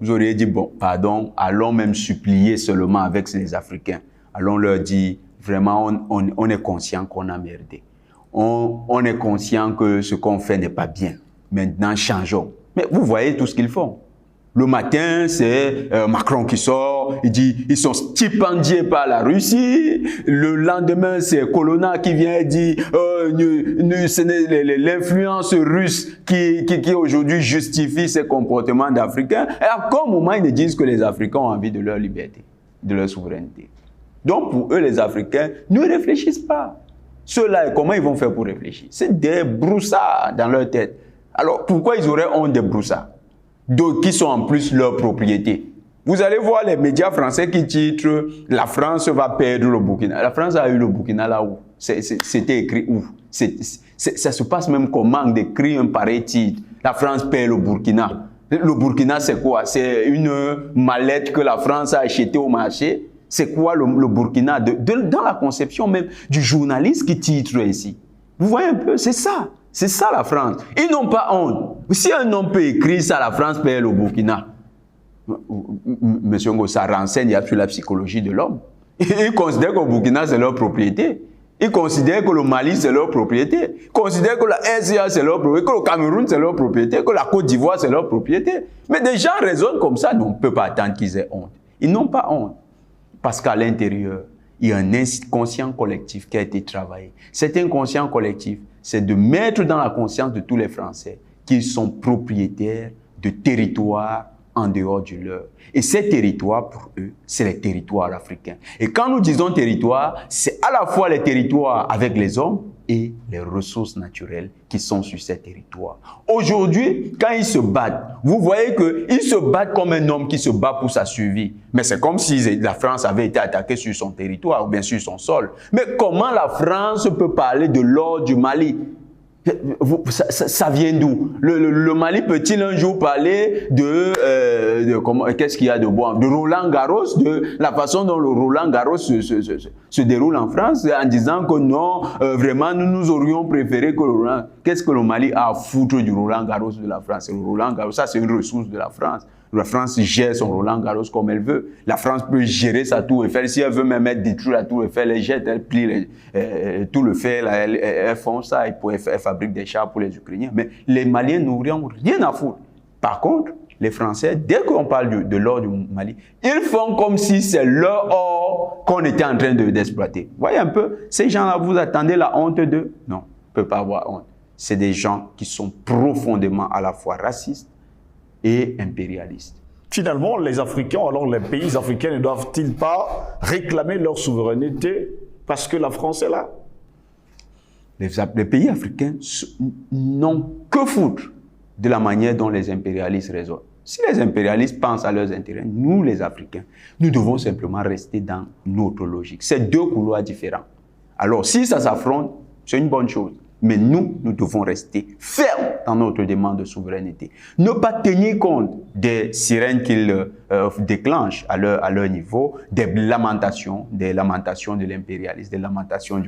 vous auriez dit, bon, pardon, allons même supplier seulement avec les Africains. Allons leur dire, vraiment, on est conscient qu'on a merdé. On est conscient que ce qu'on fait n'est pas bien. Maintenant, changeons. Mais vous voyez tout ce qu'ils font. Le matin, c'est Macron qui sort, il dit ils sont stipendiés par la Russie. Le lendemain, c'est Colonna qui vient et dit c'est l'influence russe qui aujourd'hui justifie ces comportements d'Africains. Et à quel moment ils ne disent que les Africains ont envie de leur liberté, de leur souveraineté? Donc pour eux, les Africains ne réfléchissent pas. Ceux-là, comment ils vont faire pour réfléchir? C'est des broussards dans leur tête. Alors pourquoi ils auraient honte des broussards? D'autres qui sont en plus leur propriété. Vous allez voir les médias français qui titrent « La France va perdre le Burkina ». La France a eu le Burkina là où? C'était écrit où? Ça se passe même comment d'écrire un pareil titre « La France perd le Burkina ». Le Burkina, c'est quoi? C'est une mallette que la France a achetée au marché. C'est quoi le Burkina? Dans la conception même du journaliste qui titre ici. Vous voyez un peu? C'est ça. C'est ça la France. Ils n'ont pas honte. Si un homme peut écrire ça, la France perd le Burkina. Monsieur Ngo, ça renseigne sur la psychologie de l'homme. Ils considèrent que le Burkina, c'est leur propriété. Ils considèrent que le Mali, c'est leur propriété. Ils considèrent que la RCA, c'est leur propriété. Que le Cameroun, c'est leur propriété. Que la Côte d'Ivoire, c'est leur propriété. Mais des gens raisonnent comme ça. On ne peut pas attendre qu'ils aient honte. Ils n'ont pas honte. Parce qu'à l'intérieur, il y a un inconscient collectif qui a été travaillé. Cet inconscient collectif, c'est de mettre dans la conscience de tous les Français qu'ils sont propriétaires de territoires en dehors du leur. Et ces territoires, pour eux, c'est les territoires africains. Et quand nous disons territoire, c'est à la fois les territoires avec les hommes et les ressources naturelles qui sont sur ces territoires. Aujourd'hui, quand ils se battent, vous voyez qu'ils se battent comme un homme qui se bat pour sa survie. Mais c'est comme si la France avait été attaquée sur son territoire ou bien sur son sol. Mais comment la France peut parler de l'or du Mali? Ça vient d'où? Le Mali peut-il un jour parler qu'est-ce qu'il y a de bon? De Roland Garros, de la façon dont le Roland Garros se déroule en France, en disant que non, vraiment, nous aurions préféré que le Roland... Qu'est-ce que le Mali a à foutre du Roland Garros de la France? Le Roland Garros, ça c'est une ressource de la France. La France gère son Roland Garros comme elle veut. La France peut gérer sa tour Eiffel. Si elle veut même détruire la tour Eiffel, elle jette, elle plie tout le fer, elles font ça, elles fabriquent des chars pour les Ukrainiens. Mais les Maliens n'auront rien à foutre. Par contre, les Français, dès qu'on parle de l'or du Mali, ils font comme si c'est leur or qu'on était en train d'exploiter. Voyez un peu, ces gens-là, vous attendez la honte d'eux? Non, on ne peut pas avoir honte. C'est des gens qui sont profondément à la fois racistes et impérialistes. Finalement, les Africains, alors les pays africains, ne doivent-ils pas réclamer leur souveraineté parce que la France est là? Les pays africains n'ont que foutre de la manière dont les impérialistes raisonnent. Si les impérialistes pensent à leurs intérêts, nous les Africains, nous devons simplement rester dans notre logique. C'est deux couloirs différents. Alors, si ça s'affronte, c'est une bonne chose. Mais nous devons rester fermes dans notre demande de souveraineté. Ne pas tenir compte des sirènes qu'ils déclenchent à leur niveau, des lamentations de l'impérialisme, des lamentations